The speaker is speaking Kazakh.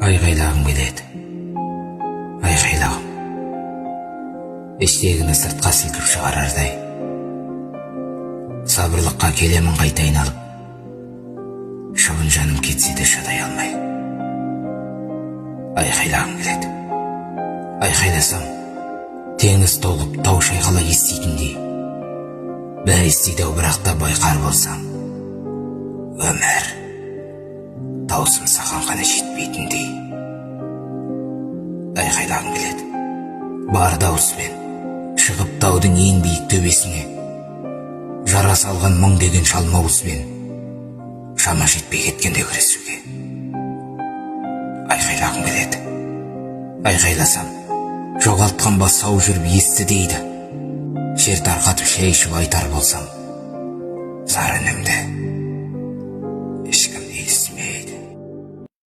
Айғайлағым келеді. Айғайлағым. Іштегіні сыртқа сілкіп шығарардай. Сабырлыққа келемін қайта айналып. Шыбын жаным кетсе де шыдай алмай. Айғайлағым келеді. Айғайласам, теңіз толып тау шайқала еститіндей. Бәрі естиді-ау, бірақ та байқар болсам. Өмір, даусым саған ғана жетпейтіндей. Айғайлағым келеді. Бар дауыспен шығып таудың ең биік төбесіне. Жара салған мұң деген шалмауызбен шама жетпей кеткенде күресуге. Айғайлағым келеді. Айғайласам, жоғалтқан ба сау жүріп естті дейді. Жер тарқатып шай ішіп айтар болсам, зар үнімді